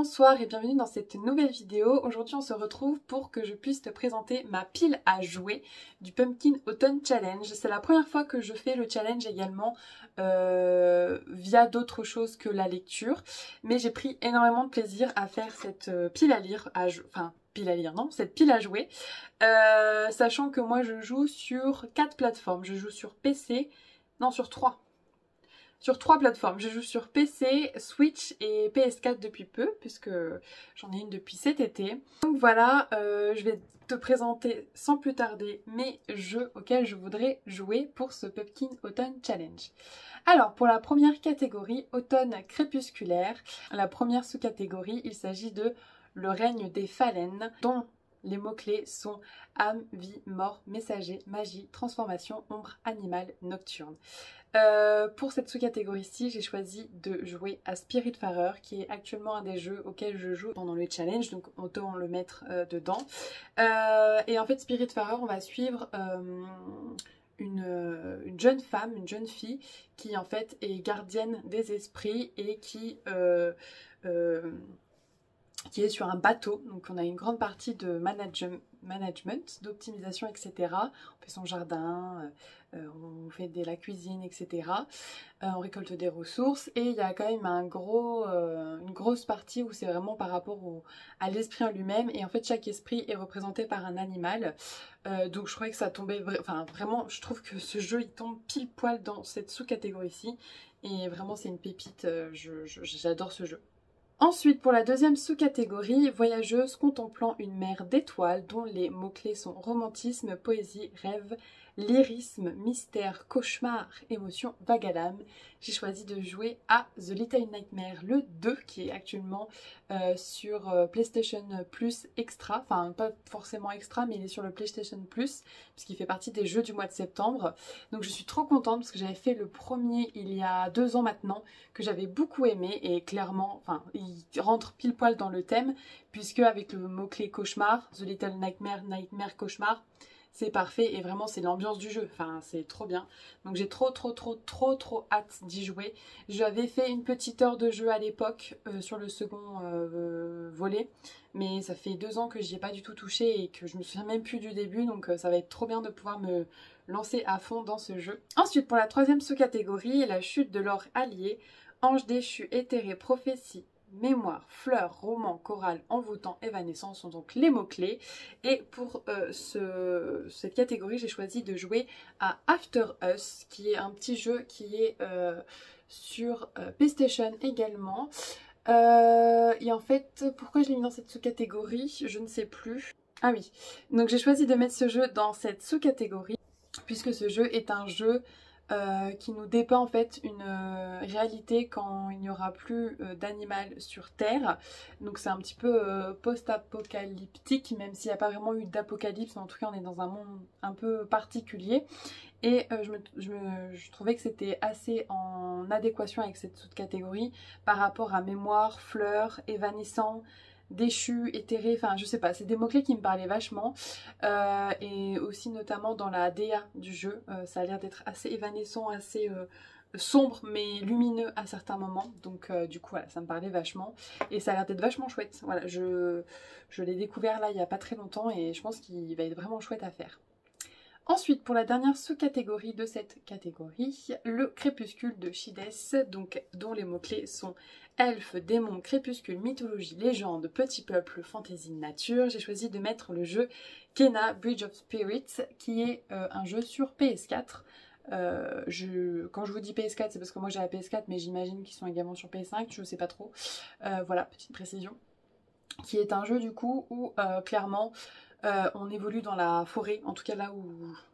Bonsoir et bienvenue dans cette nouvelle vidéo. Aujourd'hui on se retrouve pour que je puisse te présenter ma pile à jouer du Pumpkin Autumn Challenge. C'est la première fois que je fais le challenge également via d'autres choses que la lecture. Mais j'ai pris énormément de plaisir à faire cette pile à lire, cette pile à jouer. Sachant que moi je joue sur 4 plateformes. Je joue sur PC, non sur 3. Sur 3 plateformes. Je joue sur PC, Switch et PS4 depuis peu, puisque j'en ai une depuis cet été. Donc voilà, je vais te présenter sans plus tarder mes jeux auxquels je voudrais jouer pour ce Pumpkin Autumn Challenge. Alors, pour la première catégorie, Automne crépusculaire, la première sous-catégorie, il s'agit de Le règne des Fallen, dont les mots-clés sont âme, vie, mort, messager, magie, transformation, ombre, animal, nocturne. Pour cette sous-catégorie-ci, j'ai choisi de jouer à Spiritfarer, qui est actuellement un des jeux auxquels je joue pendant le challenge, donc autant le mettre dedans. Et en fait, Spiritfarer, on va suivre une jeune femme, une jeune fille, qui en fait est gardienne des esprits et qui est sur un bateau. Donc on a une grande partie de management, d'optimisation, etc. On fait son jardin, on fait de la cuisine, etc. On récolte des ressources et il y a quand même une grosse partie où c'est vraiment par rapport à l'esprit en lui-même, et en fait chaque esprit est représenté par un animal. Donc je trouvais que ça tombait, vraiment je trouve que ce jeu il tombe pile poil dans cette sous-catégorie-ci et vraiment c'est une pépite, j'adore ce jeu. Ensuite, pour la deuxième sous-catégorie, voyageuse contemplant une mer d'étoiles dont les mots-clés sont romantisme, poésie, rêve, lyrisme, mystère, cauchemar, émotion, vague à l'âme. J'ai choisi de jouer à The Little Nightmare, le 2, qui est actuellement sur PlayStation Plus Extra. Enfin, pas forcément Extra, mais il est sur le PlayStation Plus, puisqu'il fait partie des jeux du mois de septembre. Donc je suis trop contente, parce que j'avais fait le premier il y a 2 ans maintenant, que j'avais beaucoup aimé, et clairement, il rentre pile poil dans le thème, puisque avec le mot-clé cauchemar, The Little Nightmare, Nightmare, cauchemar, c'est parfait et vraiment c'est l'ambiance du jeu, enfin c'est trop bien. Donc j'ai trop hâte d'y jouer. J'avais fait une petite heure de jeu à l'époque sur le second volet, mais ça fait 2 ans que j'y ai pas du tout touché et que je me souviens même plus du début, donc ça va être trop bien de pouvoir me lancer à fond dans ce jeu. Ensuite, pour la troisième sous-catégorie, la chute de l'or allié, ange déchu, éthéré, prophétie, mémoire, fleurs, roman, chorale, envoûtant, évanescent sont donc les mots-clés. Et pour cette catégorie, j'ai choisi de jouer à After Us, qui est un petit jeu qui est sur PlayStation également. Et en fait, pourquoi je l'ai mis dans cette sous-catégorie, je ne sais plus. Ah oui, donc j'ai choisi de mettre ce jeu dans cette sous-catégorie, puisque ce jeu est un jeu qui nous dépeint en fait une réalité quand il n'y aura plus d'animal sur Terre. Donc c'est un petit peu post-apocalyptique, même s'il n'y a pas vraiment eu d'apocalypse, en tout cas on est dans un monde un peu particulier. Et je trouvais que c'était assez en adéquation avec cette sous-catégorie par rapport à mémoire, fleurs, évanissant, déchu, éthéré, enfin je sais pas, c'est des mots-clés qui me parlaient vachement, et aussi notamment dans la DA du jeu, ça a l'air d'être assez évanescent, assez sombre mais lumineux à certains moments, donc du coup voilà, ça me parlait vachement et ça a l'air d'être vachement chouette. Voilà, je l'ai découvert là il y a pas très longtemps et je pense qu'il va être vraiment chouette à faire. Ensuite, pour la dernière sous-catégorie de cette catégorie, le crépuscule de Chides, donc dont les mots-clés sont elfes, démons, crépuscule, mythologie, légende, petit peuple, fantaisie, nature. J'ai choisi de mettre le jeu Kena Bridge of Spirits, qui est un jeu sur PS4. Quand je vous dis PS4, c'est parce que moi j'ai la PS4, mais j'imagine qu'ils sont également sur PS5, je ne sais pas trop. Voilà, petite précision. Qui est un jeu du coup où clairement on évolue dans la forêt, en tout cas là où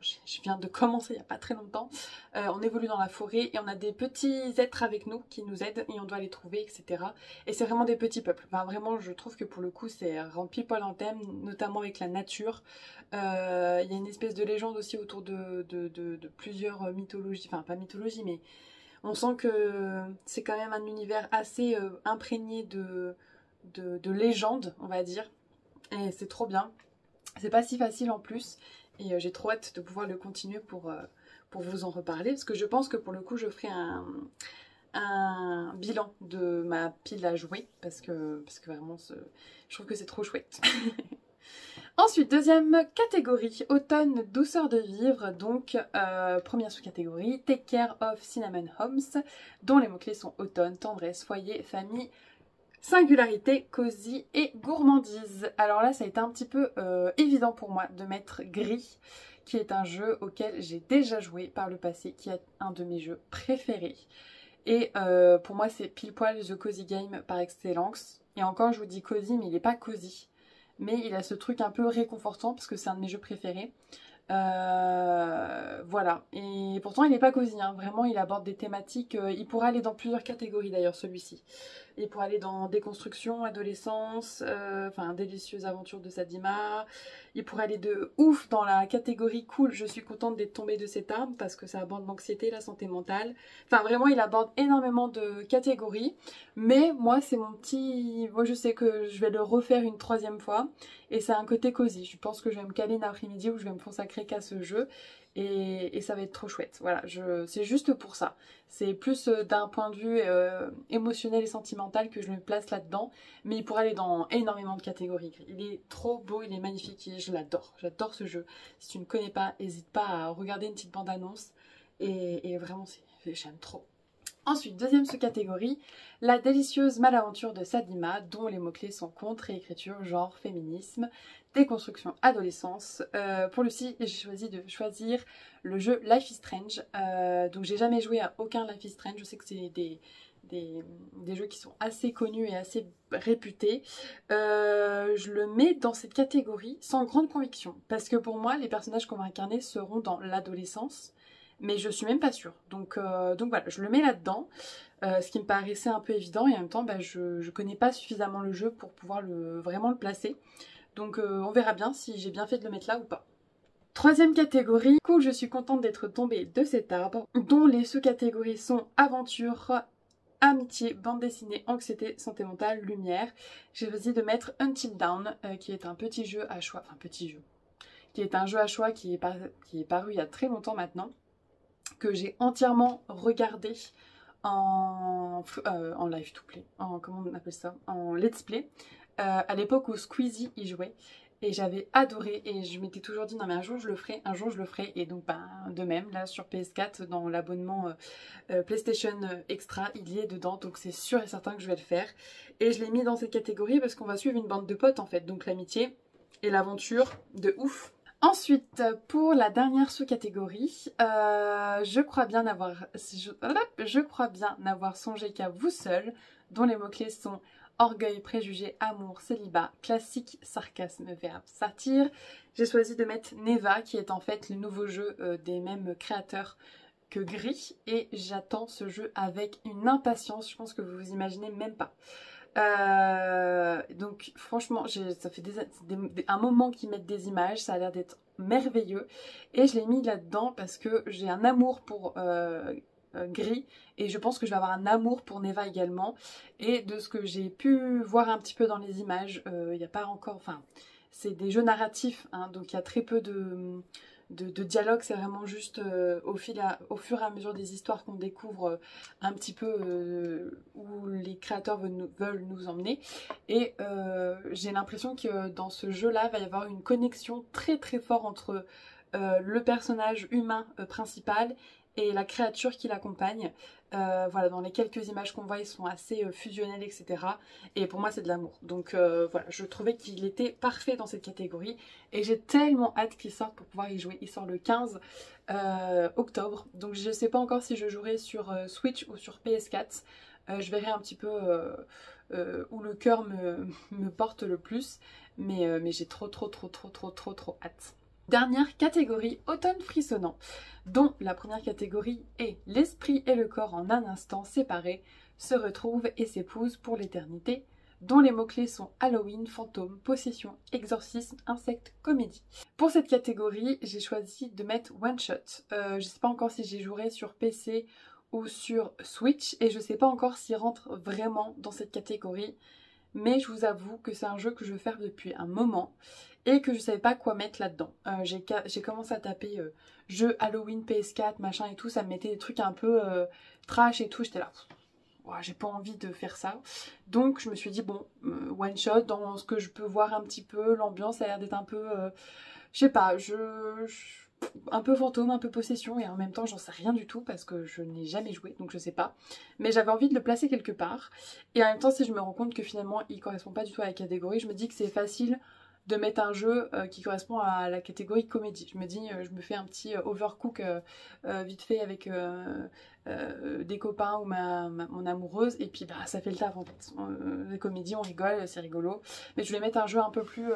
je viens de commencer il n'y a pas très longtemps. On évolue dans la forêt et on a des petits êtres avec nous qui nous aident et on doit les trouver, etc. Et c'est vraiment des petits peuples. Enfin, vraiment, je trouve que pour le coup, c'est rempli poil en thème, notamment avec la nature. Il y a une espèce de légende aussi autour de plusieurs mythologies, enfin pas mythologie, mais on sent que c'est quand même un univers assez imprégné de légendes, on va dire. Et c'est trop bien. C'est pas si facile en plus et j'ai trop hâte de pouvoir le continuer pour vous en reparler, parce que je pense que pour le coup je ferai un bilan de ma pile à jouer parce que vraiment je trouve que c'est trop chouette. Ensuite, deuxième catégorie, automne, douceur de vivre. Donc, première sous-catégorie, Take Care of Cinnamon Homes, dont les mots-clés sont automne, tendresse, foyer, famille, singularité, cosy et gourmandise. Alors là, ça a été un petit peu évident pour moi de mettre Gris, qui est un jeu auquel j'ai déjà joué par le passé, qui est un de mes jeux préférés. Et pour moi, c'est pile poil The Cozy Game par excellence. Et encore, je vous dis cosy, mais il n'est pas cosy. Mais il a ce truc un peu réconfortant parce que c'est un de mes jeux préférés. Voilà, et pourtant il n'est pas cosy, hein. Vraiment il aborde des thématiques, il pourrait aller dans plusieurs catégories d'ailleurs celui-ci. Il pourrait aller dans déconstruction, adolescence, enfin délicieuse aventure de Sadima. Il pourrait aller de ouf dans la catégorie cool, je suis contente d'être tombée de cet arbre parce que ça aborde l'anxiété, la santé mentale. Enfin vraiment il aborde énormément de catégories, mais moi c'est mon petit... Moi je sais que je vais le refaire une troisième fois et c'est un côté cosy. Je pense que je vais me caler une après-midi où je vais me consacrer qu'à ce jeu et ça va être trop chouette. Voilà, c'est juste pour ça. C'est plus d'un point de vue émotionnel et sentimental que je me place là-dedans, mais il pourrait aller dans énormément de catégories. Il est trop beau, il est magnifique et je l'adore. J'adore ce jeu. Si tu ne connais pas, n'hésite pas à regarder une petite bande-annonce et vraiment j'aime trop. Ensuite, deuxième sous-catégorie, la délicieuse malaventure de Sadima, dont les mots-clés sont contre et écriture, genre, féminisme, déconstruction, adolescence. Pour Lucie, j'ai choisi de choisir le jeu Life is Strange. Donc j'ai jamais joué à aucun Life is Strange, je sais que c'est des jeux qui sont assez connus et assez réputés. Je le mets dans cette catégorie sans grande conviction, parce que pour moi, les personnages qu'on va incarner seront dans l'adolescence. Mais je suis même pas sûre. Donc voilà, je le mets là-dedans, ce qui me paraissait un peu évident et en même temps je connais pas suffisamment le jeu pour pouvoir vraiment le placer. Donc on verra bien si j'ai bien fait de le mettre là ou pas. Troisième catégorie, cool, je suis contente d'être tombée de cet arbre, dont les sous-catégories sont aventure, amitié, bande dessinée, anxiété, santé mentale, lumière. J'ai choisi de mettre Until Dawn, qui est un petit jeu à choix, enfin petit jeu, qui est un jeu à choix qui est paru il y a très longtemps maintenant, que j'ai entièrement regardé en live to play, comment on appelle ça, en let's play, à l'époque où Squeezie y jouait. Et j'avais adoré et je m'étais toujours dit non mais un jour je le ferai, et donc de même là sur PS4 dans l'abonnement PlayStation Extra il y est dedans, donc c'est sûr et certain que je vais le faire. Et je l'ai mis dans cette catégorie parce qu'on va suivre une bande de potes en fait, donc l'amitié et l'aventure de ouf. Ensuite, pour la dernière sous-catégorie, je crois bien n'avoir songé qu'à vous seul, dont les mots-clés sont orgueil, préjugé, amour, célibat, classique, sarcasme, verbe, satire. J'ai choisi de mettre Neva, qui est en fait le nouveau jeu des mêmes créateurs que Gris, et j'attends ce jeu avec une impatience, je pense que vous vous imaginez même pas. Donc franchement ça fait un moment qu'ils mettent des images, ça a l'air d'être merveilleux et je l'ai mis là-dedans parce que j'ai un amour pour Gris et je pense que je vais avoir un amour pour Neva également. Et de ce que j'ai pu voir un petit peu dans les images, il n'y a pas encore, enfin c'est des jeux narratifs hein, donc il y a très peu de dialogue, c'est vraiment juste au fur et à mesure des histoires qu'on découvre un petit peu où les créateurs veulent nous emmener. Et j'ai l'impression que dans ce jeu-là, il va y avoir une connexion très très forte entre le personnage humain principal et la créature qui l'accompagne. Voilà, dans les quelques images qu'on voit, ils sont assez fusionnels, etc. Et pour moi, c'est de l'amour. Donc voilà, je trouvais qu'il était parfait dans cette catégorie. Et j'ai tellement hâte qu'il sorte pour pouvoir y jouer. Il sort le 15 octobre. Donc je ne sais pas encore si je jouerai sur Switch ou sur PS4. Je verrai un petit peu où le cœur me porte le plus. Mais j'ai trop hâte. Dernière catégorie, automne frissonnant, dont la première catégorie est l'esprit et le corps en un instant séparés se retrouvent et s'épousent pour l'éternité, dont les mots-clés sont Halloween, fantôme, possession, exorcisme, insecte, comédie. Pour cette catégorie, j'ai choisi de mettre One Shot. Je ne sais pas encore si j'y jouerai sur PC ou sur Switch et je ne sais pas encore s'il rentre vraiment dans cette catégorie. Mais je vous avoue que c'est un jeu que je veux faire depuis un moment et que je savais pas quoi mettre là-dedans. J'ai commencé à taper jeu Halloween PS4 machin et tout, ça me mettait des trucs un peu trash et tout, j'étais là, j'ai pas envie de faire ça. Donc je me suis dit bon, one shot dans ce que je peux voir un petit peu, l'ambiance a l'air d'être un peu, je sais pas, un peu fantôme, un peu possession, et en même temps j'en sais rien du tout parce que je n'ai jamais joué, donc je sais pas. Mais j'avais envie de le placer quelque part, et en même temps si je me rends compte que finalement il correspond pas du tout à la catégorie, je me dis que c'est facile de mettre un jeu qui correspond à la catégorie comédie. Je me dis, je me fais un petit overcook vite fait avec des copains ou mon amoureuse, et puis bah ça fait le taf en fait. Les comédies on rigole, c'est rigolo, mais je voulais mettre un jeu un peu plus...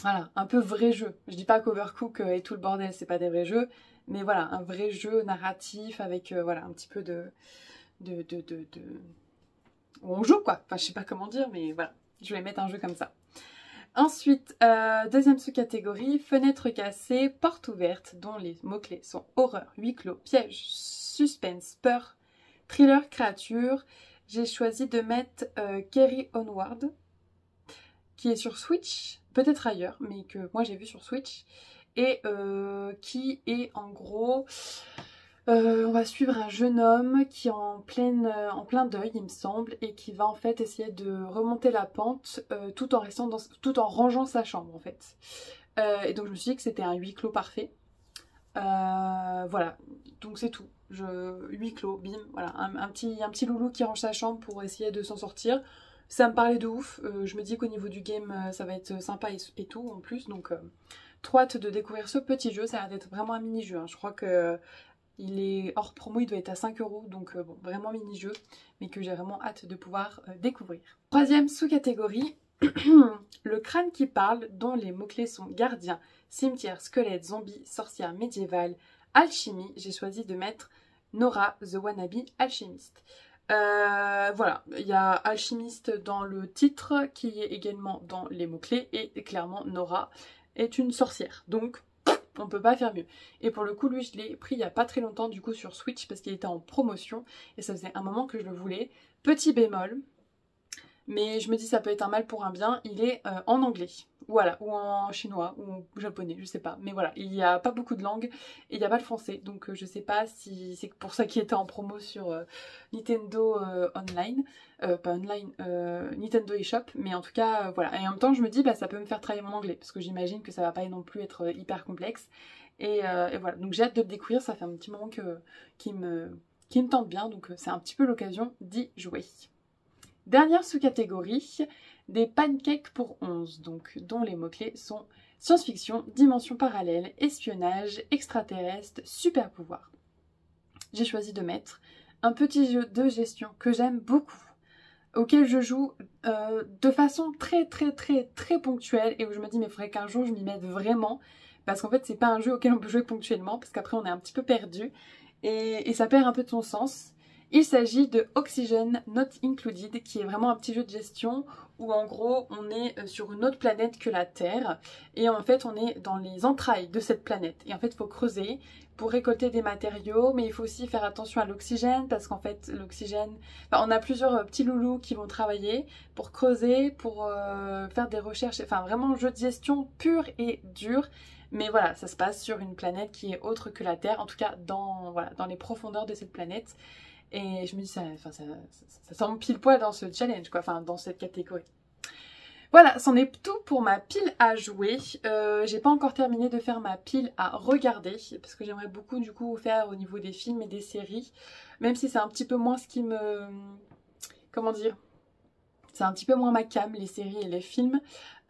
voilà, un peu vrai jeu. Je dis pas qu'Overcook et tout le bordel, c'est pas des vrais jeux, mais voilà, un vrai jeu narratif avec voilà, un petit peu où on joue quoi. Enfin, je sais pas comment dire, mais voilà, je voulais mettre un jeu comme ça. Ensuite, deuxième sous-catégorie, fenêtre cassée, porte ouverte, dont les mots-clés sont horreur, huis clos, piège, suspense, peur, thriller, créature. J'ai choisi de mettre Carry Onward, qui est sur Switch, peut-être ailleurs, mais que moi j'ai vu sur Switch, et qui est en gros... on va suivre un jeune homme qui est en plein deuil, il me semble, et qui va en fait essayer de remonter la pente tout en rangeant sa chambre en fait. Et donc je me suis dit que c'était un huis clos parfait. Voilà, donc c'est tout. Huis clos, bim, voilà, un petit loulou qui range sa chambre pour essayer de s'en sortir. Ça me parlait de ouf. Je me dis qu'au niveau du game, ça va être sympa et tout en plus, donc trop hâte de découvrir ce petit jeu. Ça a l'air d'être vraiment un mini-jeu, hein. Je crois que il est hors promo, il doit être à 5 €, donc bon, vraiment mini-jeu, mais que j'ai vraiment hâte de pouvoir découvrir. Troisième sous-catégorie, le crâne qui parle, dont les mots-clés sont gardien, cimetière, squelette, zombie, sorcière médiévale, alchimie. J'ai choisi de mettre Nora, the wannabe alchimiste. Voilà, il y a alchimiste dans le titre, qui est également dans les mots-clés, et clairement Nora est une sorcière, donc... on peut pas faire mieux. Et pour le coup, lui, je l'ai pris il y a pas très longtemps, du coup, sur Switch, parce qu'il était en promotion, et ça faisait un moment que je le voulais. Petit bémol, mais je me dis ça peut être un mal pour un bien, il est en anglais. Voilà, ou en chinois, ou en japonais, je sais pas. Mais voilà, il n'y a pas beaucoup de langues, et il n'y a pas le français, donc je sais pas si c'est pour ça qu'il était en promo sur Nintendo Online. Pas online, Nintendo eShop, mais en tout cas, voilà. Et en même temps, je me dis, bah ça peut me faire travailler mon anglais, parce que j'imagine que ça va pas non plus être hyper complexe. Et voilà, donc j'ai hâte de le découvrir, ça fait un petit moment qui me tente bien, donc c'est un petit peu l'occasion d'y jouer. Dernière sous-catégorie, des pancakes pour 11, donc dont les mots-clés sont science-fiction, dimension parallèle, espionnage, extraterrestre, super pouvoir. J'ai choisi de mettre un petit jeu de gestion que j'aime beaucoup, auquel je joue de façon très ponctuelle, et où je me dis mais il faudrait qu'un jour je m'y mette vraiment, parce qu'en fait c'est pas un jeu auquel on peut jouer ponctuellement, parce qu'après on est un petit peu perdu, et ça perd un peu de son sens. Il s'agit de Oxygen Not Included, qui est vraiment un petit jeu de gestion où en gros on est sur une autre planète que la Terre, et en fait on est dans les entrailles de cette planète, et en fait il faut creuser pour récolter des matériaux, mais il faut aussi faire attention à l'oxygène, parce qu'en fait l'oxygène, enfin, on a plusieurs petits loulous qui vont travailler pour creuser, pour faire des recherches, enfin vraiment jeu de gestion pur et dur. Mais voilà, ça se passe sur une planète qui est autre que la Terre, en tout cas dans les profondeurs de cette planète. Et je me dis, ça semble pile poil dans ce challenge, quoi, enfin dans cette catégorie. Voilà, c'en est tout pour ma pile à jouer. J'ai pas encore terminé de faire ma pile à regarder, parce que j'aimerais beaucoup du coup faire au niveau des films et des séries, même si c'est un petit peu moins ce qui me... comment dire ? C'est un petit peu moins ma came, les séries et les films.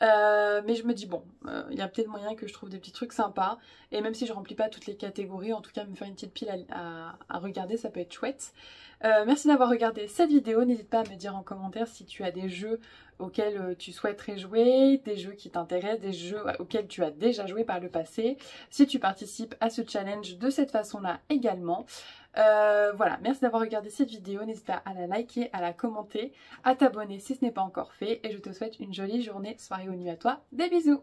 Mais je me dis bon, il y a peut-être moyen que je trouve des petits trucs sympas. Et même si je remplis pas toutes les catégories, en tout cas me faire une petite pile à regarder, ça peut être chouette. Merci d'avoir regardé cette vidéo. N'hésite pas à me dire en commentaire si tu as des jeux auxquels tu souhaiterais jouer, des jeux qui t'intéressent, des jeux auxquels tu as déjà joué par le passé. Si tu participes à ce challenge de cette façon-là également. Voilà, merci d'avoir regardé cette vidéo, n'hésite pas à la liker, à la commenter, à t'abonner si ce n'est pas encore fait, et je te souhaite une jolie journée, soirée ou nuit à toi, des bisous!